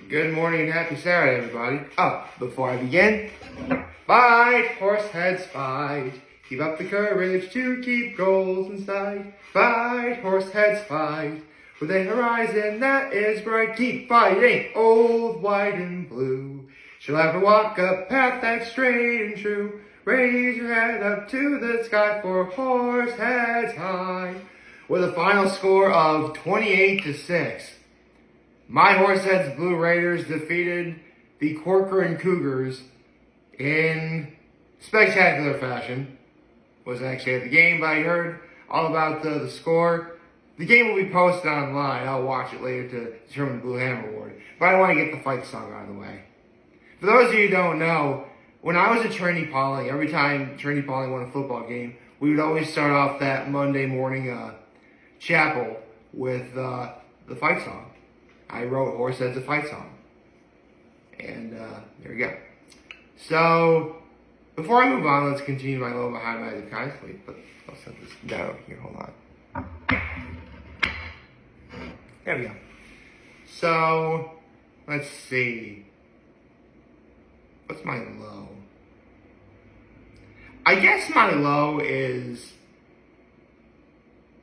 Good morning and happy Saturday, everybody. Before I begin, fight, horse heads, fight. Keep up the courage to keep goals in sight. Fight, horse heads, fight. With a horizon that is bright, keep fighting, old, white, and blue. She'll have to walk a path that's straight and true. Raise your head up to the sky for horse heads high. With a final score of 28-6. My Horseheads Blue Raiders defeated the Corcoran Cougars in spectacular fashion. Wasn't actually at the game, but I heard all about the score. The game will be posted online. I'll watch it later to determine the Blue Hammer Award. But I want to get the fight song out of the way. For those of you who don't know, when I was at Trinity Poly, every time Trinity Poly won a football game, we would always start off that Monday morning chapel with the fight song. I wrote Horseheads a fight song. And there we go. So, before I move on, let's continue my little behind my eyes kind of sleep. But I'll set this down here. Hold on. There we go. So, let's see. What's my low? I guess my low is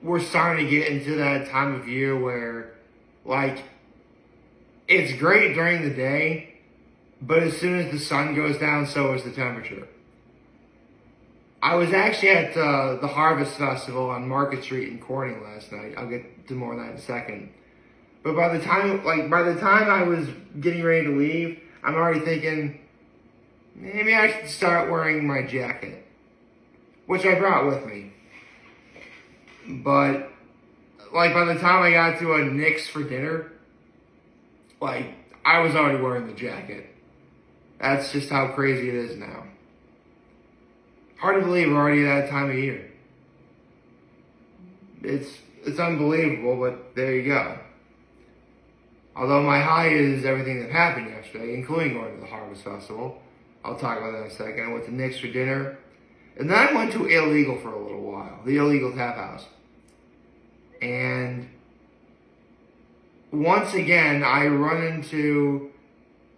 we're starting to get into that time of year where, like, it's great during the day, but as soon as the sun goes down, so is the temperature. I was actually at the Harvest Festival on Market Street in Corning last night. I'll get to more on that in a second. But by the time I was getting ready to leave, I'm already thinking, maybe I should start wearing my jacket, which I brought with me. But, like, by the time I got to a Nick's for dinner, like, I was already wearing the jacket. That's just how crazy it is now. Hard to believe we're already at that time of year. It's unbelievable, but there you go. Although my high is everything that happened yesterday, including going to the Harvest Festival. I'll talk about that in a second. I went to Nick's for dinner. And then I went to Illegal for a little while. The Illegal Taphouse. And once again, I run into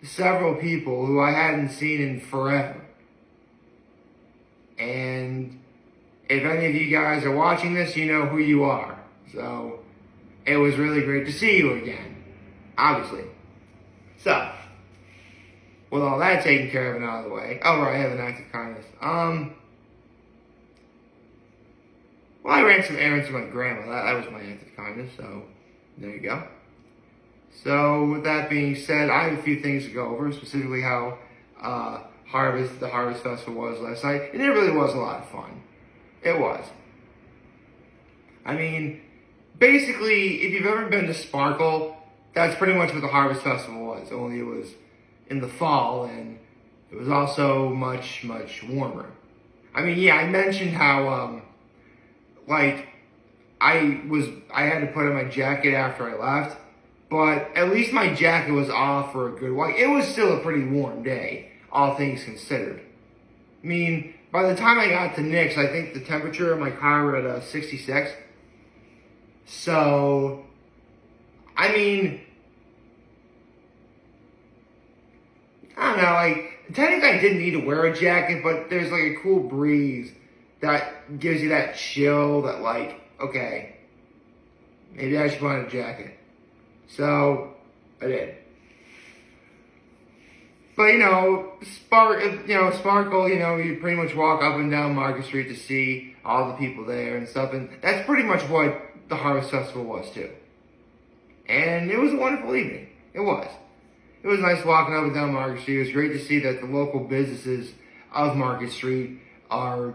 several people who I hadn't seen in forever. And if any of you guys are watching this, you know who you are. So, it was really great to see you again. Obviously. So, with all that taken care of and out of the way. Oh, right, I have an act of kindness. Well, I ran some errands for my grandma. That was my act of kindness, so there you go. So, with that being said, I have a few things to go over, specifically how the Harvest Festival was last night. And it really was a lot of fun. It was. I mean, basically, if you've ever been to Sparkle, that's pretty much what the Harvest Festival was, only it was in the fall, and it was also much, much warmer. I mean, yeah, I mentioned how, like, I had to put on my jacket after I left, but at least my jacket was off for a good while. It was still a pretty warm day, all things considered. I mean, by the time I got to Nick's, I think the temperature in my car was at 66. So, I mean, I don't know, like, technically I didn't need to wear a jacket, but there's like a cool breeze that gives you that chill that, like, okay, maybe I should put on a jacket. So, I did. But, Sparkle, you pretty much walk up and down Market Street to see all the people there and stuff, and that's pretty much what the Harvest Festival was, too. And it was a wonderful evening. It was. It was nice walking up and down Market Street. It was great to see that the local businesses of Market Street are,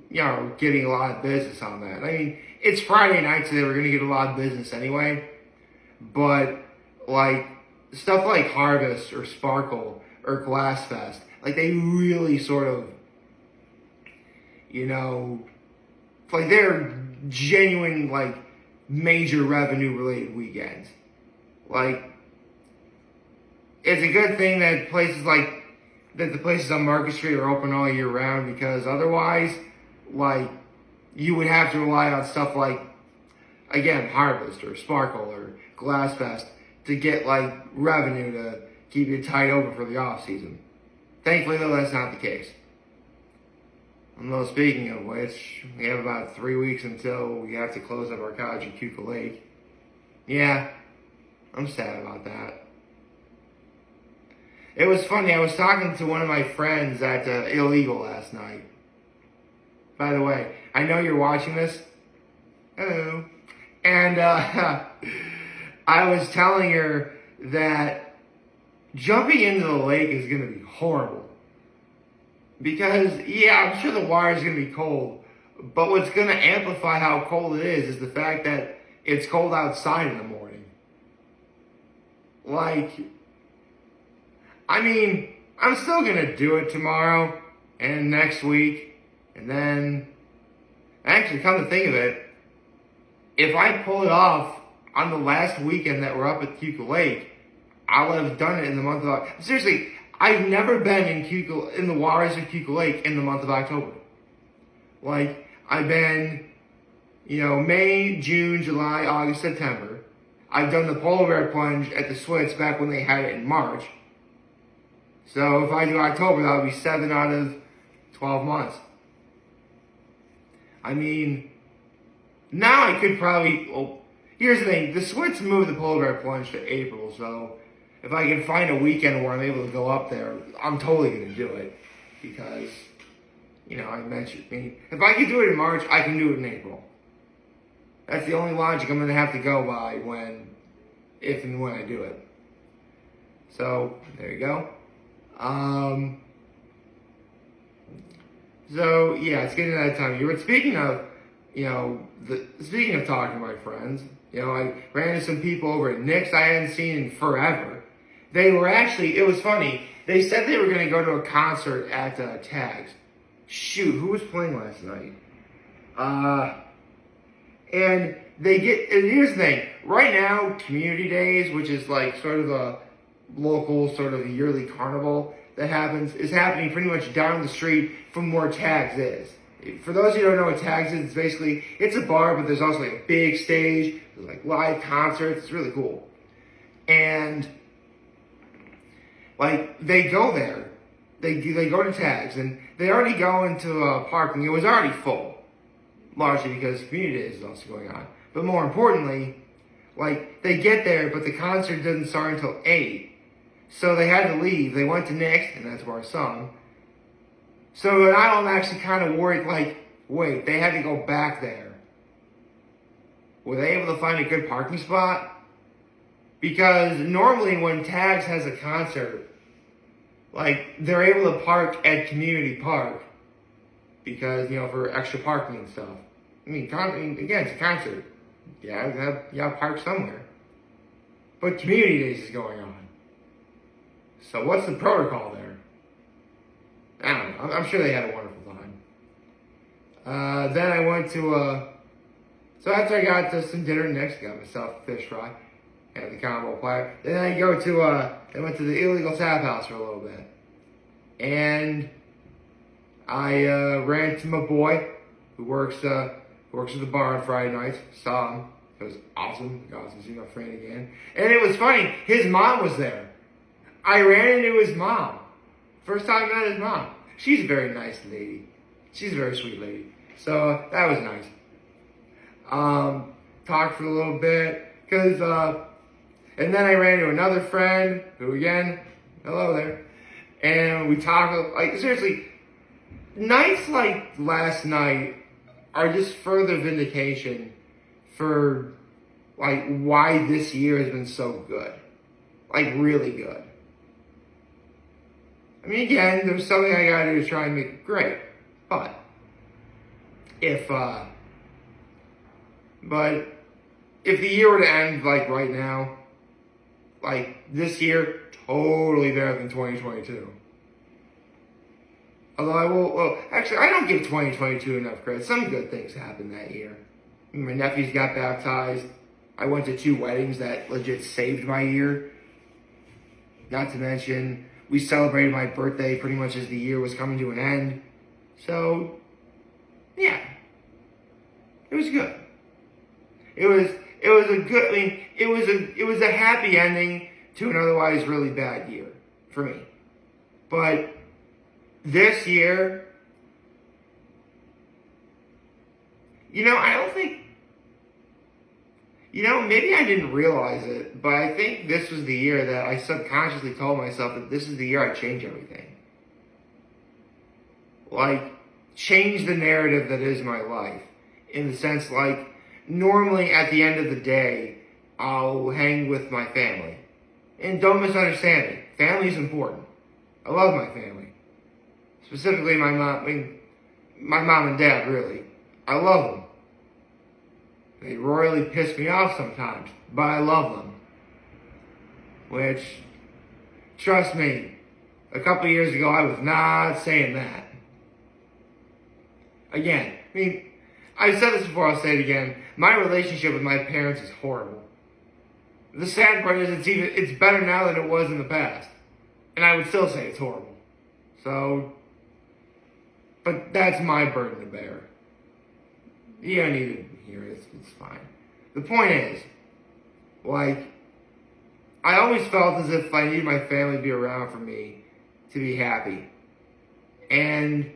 getting a lot of business on that. I mean, it's Friday night, so they were going to get a lot of business anyway. But, like, stuff like Harvest or Sparkle or Glass Fest, like, they really sort of, like, they're genuine, like, major revenue-related weekends. Like, it's a good thing that the places on Market Street are open all year round, because otherwise, like, you would have to rely on stuff like, again, Harvest or Sparkle or Glass Fest to get like revenue to keep you tied over for the off season. Thankfully, though, that's not the case. Although, speaking of which, we have about 3 weeks until we have to close up our cottage at Cuckoo Lake. Yeah, I'm sad about that. It was funny, I was talking to one of my friends at Illegal last night. By the way, I know you're watching this. Hello. And I was telling her that jumping into the lake is going to be horrible. Because, yeah, I'm sure the water is going to be cold. But what's going to amplify how cold it is the fact that it's cold outside in the morning. Like, I mean, I'm still going to do it tomorrow and next week. And then, actually, come to think of it, if I pull it off on the last weekend that we're up at Cuckoo Lake, I'll have done it in the month of October. Seriously, I've never been in the waters of Cuckoo Lake in the month of October. Like, I've been, May, June, July, August, September. I've done the polar bear plunge at the Swits back when they had it in March. So if I do October, that would be 7 out of 12 months. I mean, now I could probably, here's the thing, the Swits moved the polar bear plunge to April, so if I can find a weekend where I'm able to go up there, I'm totally going to do it. Because, I mentioned, if I can do it in March, I can do it in April. That's the only logic I'm going to have to go by if and when I do it. So, there you go. So, yeah, it's getting to that time of year. But speaking of, speaking of talking to my friends, I ran into some people over at Nick's I hadn't seen in forever. They were actually, it was funny, they said they were going to go to a concert at Tags. Shoot, who was playing last night? And here's the thing, right now, Community Days, which is like sort of a local sort of yearly carnival that is happening pretty much down the street from where Tags is. For those who don't know what Tags is, it's a bar, but there's also like a big stage, there's like live concerts, it's really cool. And like, they go there, they go to Tags, and they already go into parking. It was already full, largely because Community Days is also going on. But more importantly, like, they get there, but the concert doesn't start until 8. So they had to leave. They went to Nick's, and that's where I saw them. So I'm actually kind of worried, like, wait, they had to go back there. Were they able to find a good parking spot? Because normally when Tags has a concert, like, they're able to park at Community Park. Because, for extra parking and stuff. Again, it's a concert. Yeah, you gotta park somewhere. But Community Days is going on. So what's the protocol there? I don't know. I'm sure they had a wonderful time. Then I went to, so after I got to some dinner next, got myself a fish fry and the combo platter. Then I went to the illegal Taphouse for a little bit. And I ran to my boy who works at the bar on Friday nights. Saw him. It was awesome. Got to see my friend again. And it was funny. His mom was there. I ran into his mom. First time I met his mom. She's a very nice lady. She's a very sweet lady. So that was nice. Talked for a little bit. And then I ran into another friend who, again, hello there. And we talked, like, seriously, nights like last night are just further vindication for, like, why this year has been so good. Like, really good. Again, there's something I gotta do to try and make it great. But if the year were to end, like, right now, like, this year, totally better than 2022. Although I don't give 2022 enough credit. Some good things happened that year. My nephews got baptized. I went to 2 weddings that legit saved my year. Not to mention, we celebrated my birthday pretty much as the year was coming to an end. So, yeah. It was good. It It was a good, I mean, it was a happy ending to an otherwise really bad year for me. But this year, I don't think, maybe I didn't realize it, but I think this was the year that I subconsciously told myself that this is the year I change everything. Like, change the narrative that is my life. In the sense, like, normally at the end of the day, I'll hang with my family. And don't misunderstand me. Family is important. I love my family. Specifically my mom and dad, really. I love them. They royally piss me off sometimes, but I love them. Which, trust me, a couple of years ago I was not saying that. Again, I've said this before, I'll say it again. My relationship with my parents is horrible. The sad part is it's better now than it was in the past. And I would still say it's horrible. So, but that's my burden to bear. You don't need to hear it, it's fine. The point is, like, I always felt as if I needed my family to be around for me to be happy. And,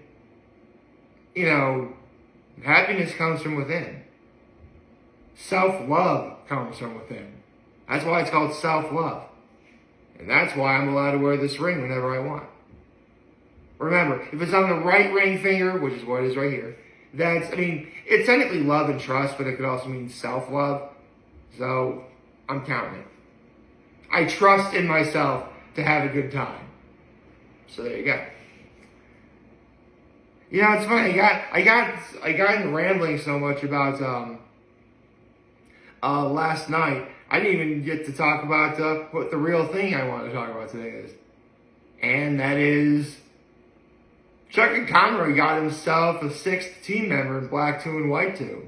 happiness comes from within. Self-love comes from within. That's why it's called self-love. And that's why I'm allowed to wear this ring whenever I want. Remember, if it's on the right ring finger, which is what it is right here, it's technically love and trust, but it could also mean self-love. So, I'm counting it. I trust in myself to have a good time. So there you go. It's funny. I got into rambling so much about last night. I didn't even get to talk about what the real thing I want to talk about today is, and that is Chuggaaconroy got himself a 6th team member in Black 2 and White 2.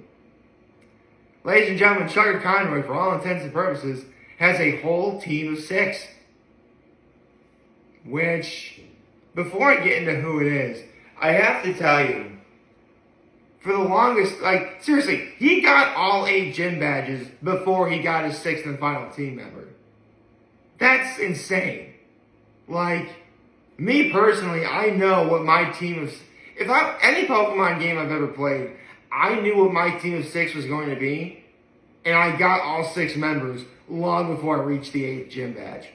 Ladies and gentlemen, Chuggaaconroy, for all intents and purposes, has a whole team of 6. Which, before I get into who it is, I have to tell you, for the longest, seriously, he got all 8 gym badges before he got his 6th and final team member. That's insane. Me personally, I know what my team of... any Pokemon game I've ever played, I knew what my team of 6 was going to be, and I got all 6 members long before I reached the 8th gym badge.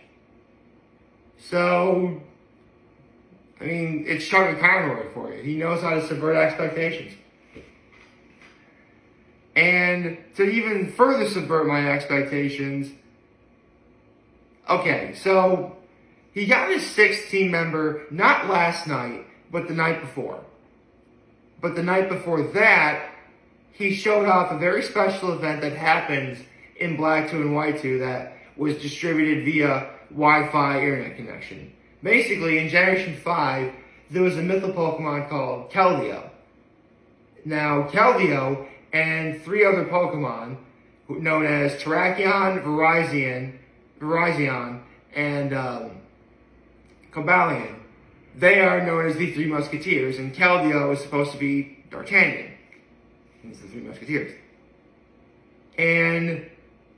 So... it's Chuggaaconroy for you. He knows how to subvert expectations. And to even further subvert my expectations, okay, so he got his 6th team member not last night, but the night before. But the night before that, he showed off a very special event that happens in Black 2 and White 2 that was distributed via Wi-Fi internet connection. Basically, in Generation 5, there was a mythical Pokemon called Keldeo. Now, Keldeo and 3 other Pokemon, known as Terrakion, Virizion, and Cobalion, they are known as the 3 Musketeers, and Keldeo is supposed to be D'Artagnan. He's the 3 Musketeers. And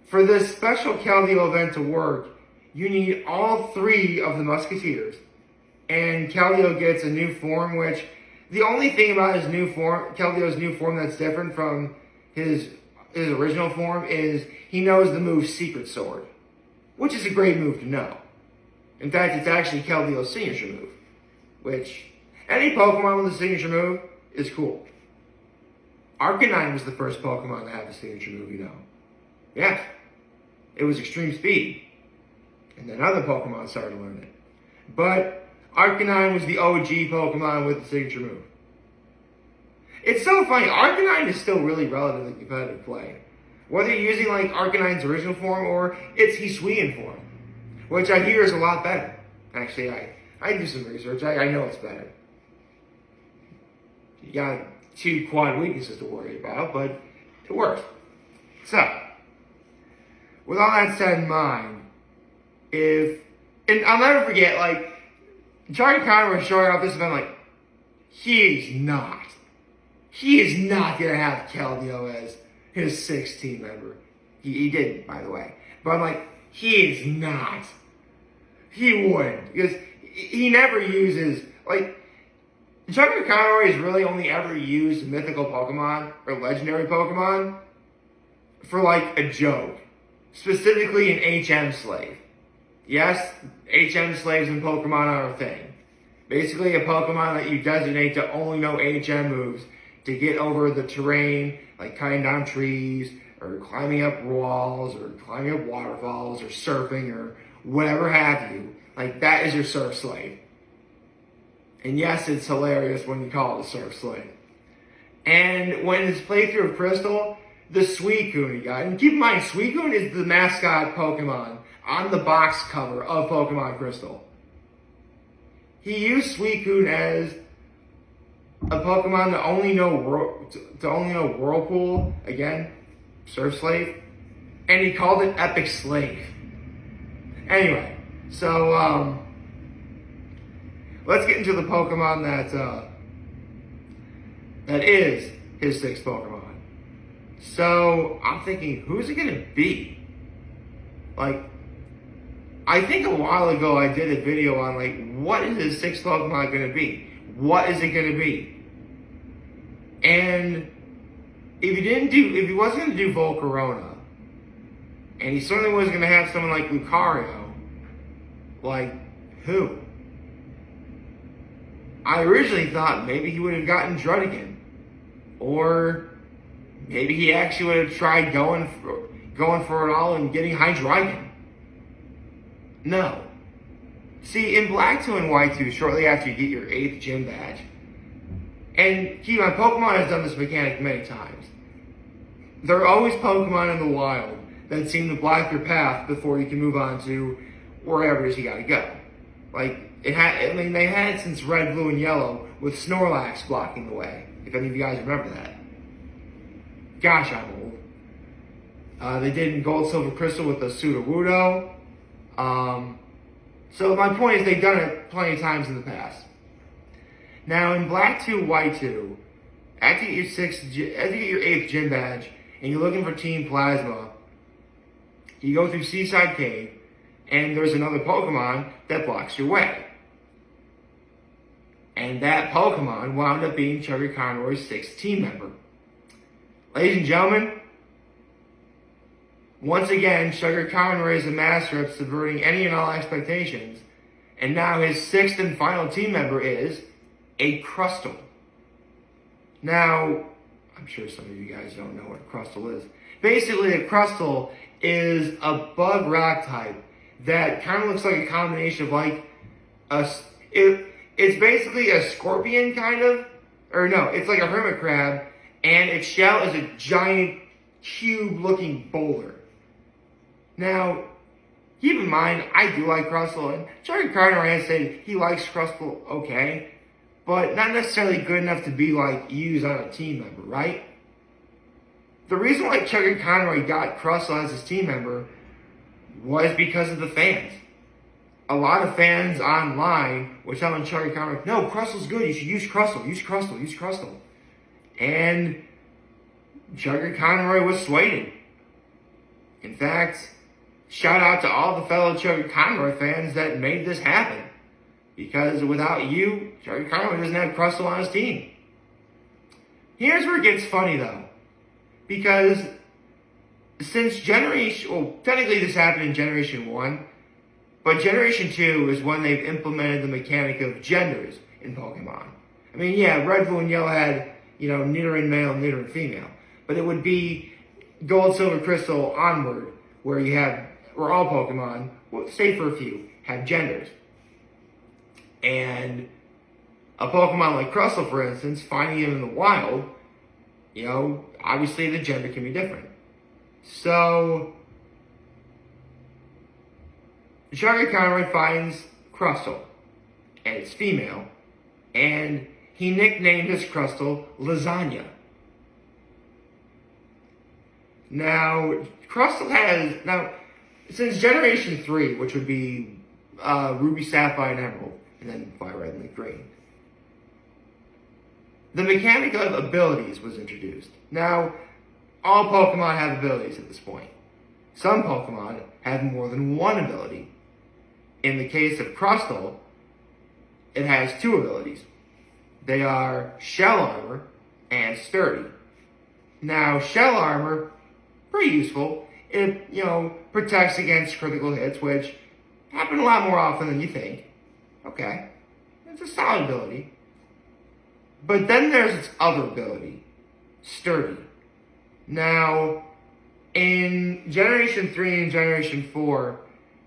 for this special Keldeo event to work, you need all 3 of the Musketeers. And Keldeo gets a new form, which the only thing about his new form, Keldeo's new form that's different from his original form is he knows the move Secret Sword, which is a great move to know. In fact, it's actually Keldeo's signature move, which any Pokemon with a signature move is cool. Arcanine was the first Pokemon to have a signature move, Yeah, it was Extreme Speed. And then other Pokemon started to learn it. But Arcanine was the OG Pokemon with the signature move. It's so funny. Arcanine is still really relatively competitive play. Whether you're using Arcanine's original form or its Hisuian form. Which I hear is a lot better. Actually, I do some research. I know it's better. You got 2 quad weaknesses to worry about, but it works. So, with all that said in mind, and I'll never forget, Chuggaaconroy showing off this event, he is not going to have Keldeo as his 6th team member. He did, by the way. But I'm like, he is not. He wouldn't. Because he never uses, like, Chuggaaconroy has really only ever used mythical Pokemon or legendary Pokemon for, like, a joke. Specifically an HM slave. Yes, HM slaves in Pokemon are a thing. Basically a Pokemon that you designate to only know HM moves to get over the terrain, like cutting down trees, or climbing up walls, or climbing up waterfalls, or surfing, or whatever have you. Like, that is your surf slave. And yes, it's hilarious when you call it a surf slave. And when his playthrough of Crystal, the Suicune he got, and keep in mind, Suicune is the mascot Pokemon on the box cover of Pokemon Crystal. He used Suicune as a Pokemon to only know Whirlpool, again, Surf Slave, and he called it Epic Slave. Anyway, so let's get into the Pokemon that is his sixth Pokemon. So I'm thinking, who's it gonna be? Like, I think a while ago I did a video on, like, what is his sixth Pokemon gonna be? What is it gonna be? And if he wasn't gonna do Volcarona, and he certainly wasn't gonna have someone like Lucario, like, who? I originally thought maybe he would have gotten Druddigon, or maybe he actually would have tried going for it all and getting Hydreigon. No. See, in Black 2 and White 2, shortly after you get your 8th gym badge, and keep in mind, Pokemon has done this mechanic many times. There are always Pokemon in the wild that seem to block your path before you can move on to wherever it is you gotta go. Like, they had it since Red, Blue, and Yellow with Snorlax blocking the way, if any of you guys remember that. Gosh, I'm old. They did in Gold, Silver, Crystal with the Sudowoodo. So my point is they've done it plenty of times in the past. Now in Black 2, White 2, after you get your 8th gym badge and you're looking for Team Plasma, you go through Seaside Cave and there's another Pokemon that blocks your way. And that Pokemon wound up being Chuggaaconroy's 6th team member. Ladies and gentlemen, once again, Chuggaaconroy is a master of subverting any and all expectations, and now his 6th and final team member is a Crustle. Now, I'm sure some of you guys don't know what a Crustle is. Basically, a Crustle is a bug rock type that kind of looks like a combination of like it's basically a scorpion kind of, or no, it's like a hermit crab, and its shell is a giant cube-looking boulder. Now, keep in mind, I do like Crustle, and Chuggaaconroy has said he likes Crustle okay, but not necessarily good enough to be, like, used on a team member, right? The reason why Chuggaaconroy got Crustle as his team member was because of the fans. A lot of fans online were telling Chuggaaconroy, no, Crustle's good, you should use Crustle, use Crustle, use Crustle. And Chuggaaconroy was swayed. In fact, shout out to all the fellow Chuggaaconroy fans that made this happen. Because without you, Chuggaaconroy doesn't have Crustle on his team. Here's where it gets funny though. Because since technically this happened in Generation 1, but Generation 2 is when they've implemented the mechanic of genders in Pokemon. I mean, yeah, Red, Blue, and Yellow had, Nidoran male and Nidoran female. But it would be Gold, Silver, Crystal onward, where all Pokemon, well, save for a few, have genders. And a Pokemon like Crustle, for instance, finding him in the wild, obviously the gender can be different. So, Chuggaaconroy finds Crustle, and it's female, and he nicknamed his Crustle Lasagna. Now, since Generation 3, which would be Ruby, Sapphire, and Emerald, and then Fire Red and Green, the mechanic of abilities was introduced. Now, all Pokemon have abilities at this point. Some Pokemon have more than one ability. In the case of Crustle, it has two abilities. They are Shell Armor and Sturdy. Now, Shell Armor, pretty useful. It, protects against critical hits, which happen a lot more often than you think. Okay, it's a solid ability. But then there's its other ability, Sturdy. Now, in Generation 3 and Generation 4,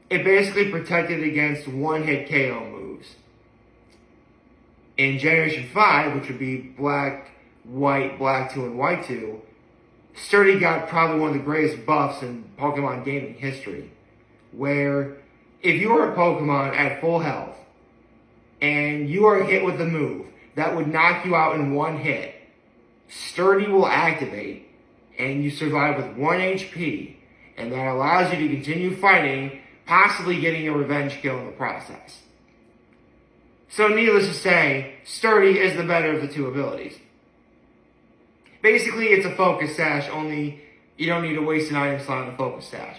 it basically protected against one-hit KO moves. In Generation 5, which would be Black, White, Black 2, and White 2, Sturdy got probably one of the greatest buffs in Pokemon gaming history, where if you are a Pokemon at full health, and you are hit with a move that would knock you out in one hit, Sturdy will activate, and you survive with 1 HP, and that allows you to continue fighting, possibly getting a revenge kill in the process. So needless to say, Sturdy is the better of the two abilities. Basically, it's a Focus Sash, only you don't need to waste an item slot on a Focus Sash.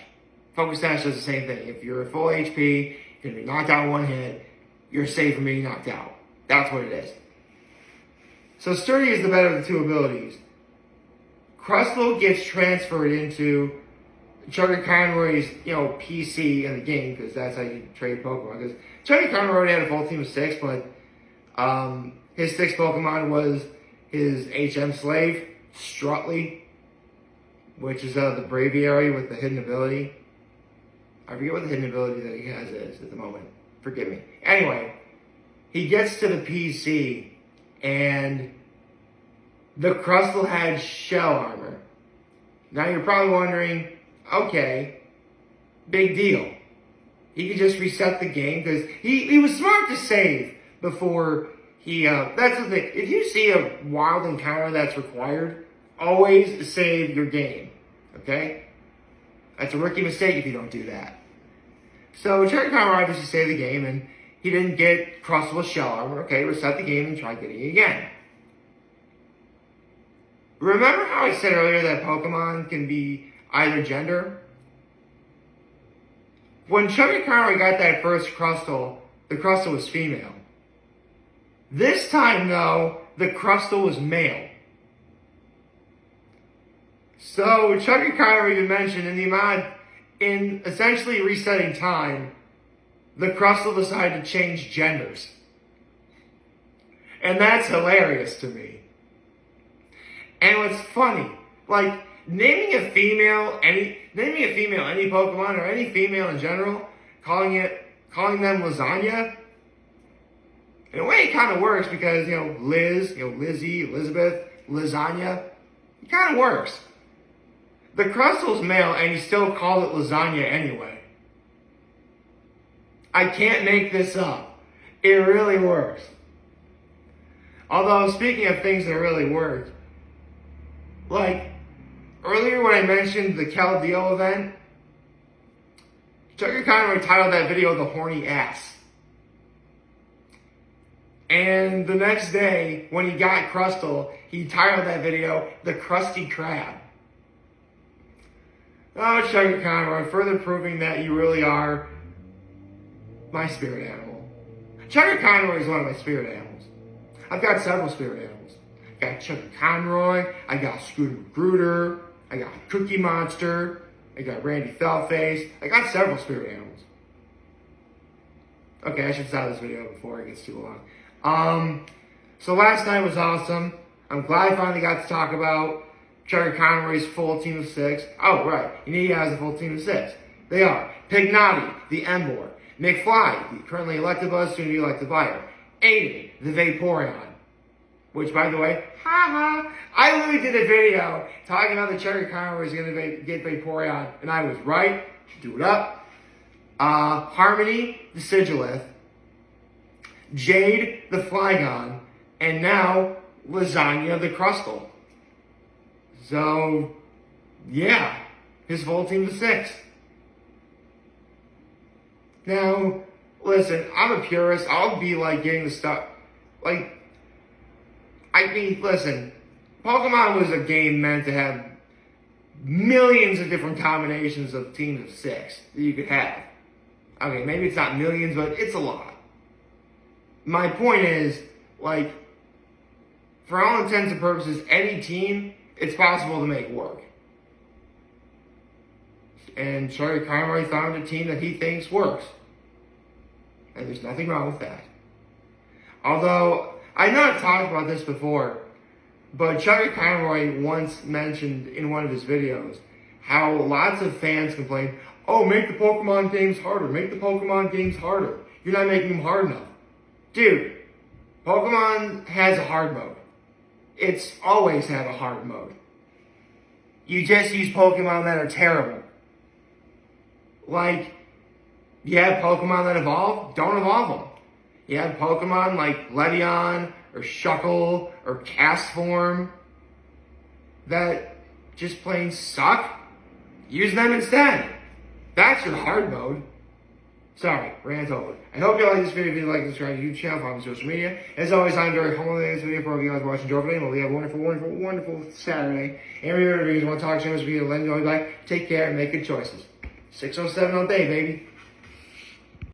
Focus Sash does the same thing. If you're at full HP, you're going to be knocked out in one hit, you're safe from being knocked out. That's what it is. So Sturdy is the better of the two abilities. Crustle gets transferred into Chuggaaconroy's, PC in the game, because that's how you trade Pokemon. Because Chuggaaconroy already had a full team of 6, but his 6th Pokemon was his HM slave, Strutley, which is the Braviary with the hidden ability. I forget what the hidden ability that he has is at the moment. Forgive me. Anyway, he gets to the PC, and the Crustle had Shell Armor. Now you're probably wondering, okay, big deal. He could just reset the game, because he was smart to save before he, that's the thing. If you see a wild encounter that's required, always save your game, okay? That's a rookie mistake if you don't do that. So Chuggaaconroy obviously saved the game, and he didn't get Crustle's Shell Armor. Okay, reset the game and try getting it again. Remember how I said earlier that Pokemon can be either gender? When Chuggaaconroy got that first Crustle, the Crustle was female. This time, though, the Crustle was male. So Chuggaaconroy even mentioned in essentially resetting time, the Crustle decided to change genders. And that's hilarious to me. And what's funny, like, naming a female any Pokemon or any female in general, calling them Lasagna, in a way it kind of works because, Liz, Lizzie, Elizabeth, Lasagna, it kind of works. The Crustle's male, and you still call it Lasagna anyway. I can't make this up. It really works. Although, speaking of things that really work, like, earlier when I mentioned the Keldeo event, Chuggaaconroy titled that video The Horny Ass. And the next day, when he got Crustle, he titled that video The Krusty Krab. Oh, Chuggaaconroy, further proving that you really are my spirit animal. Chuggaaconroy is one of my spirit animals. I've got several spirit animals. I got Chuggaaconroy, I got Scooter Magruder, I got Cookie Monster, I got Randy Fellface. I got several spirit animals. Okay, I should stop this video before it gets too long. So last night was awesome. I'm glad I finally got to talk about Chuggaaconroy's full team of 6. Oh, right. He has a full team of 6. They are Pignati, the Emboar, McFly, the currently Electabuzz, soon to be Electivire, Aiden, the Vaporeon, which, by the way, I literally did a video talking about the Chuggaaconroy is going to get Vaporeon, and I was right. Do it up. Harmony, the Sigilith, Jade, the Flygon, and now Lasagna, the Crustle. So, yeah, his full team of 6. Now, listen, I'm a purist. I'll be like getting the stuff. Like, I mean, listen, Pokemon was a game meant to have millions of different combinations of teams of 6 that you could have. Okay, maybe it's not millions, but it's a lot. My point is, like, for all intents and purposes, any team, it's possible to make work. And Chuggaaconroy found a team that he thinks works. And there's nothing wrong with that. Although, I know I've talked about this before, but Chuggaaconroy once mentioned in one of his videos how lots of fans complain, oh, make the Pokemon games harder, make the Pokemon games harder. You're not making them hard enough. Dude, Pokemon has a hard mode. It's always had a hard mode. You just use Pokemon that are terrible. Like, you have Pokemon that evolve, don't evolve them. You have Pokemon like Levion or Shuckle or Castform that just plain suck. Use them instead. That's your hard mode. Sorry, rant over. I hope you like this video. If you like, subscribe to the YouTube channel, follow me on social media. As always, I'm very humble in this video for all of you guys watching Joe today. Hope you have a wonderful, wonderful, wonderful Saturday. And remember, if you want to talk to me, this video, let me know. Take care and make good choices. 607 all day, baby.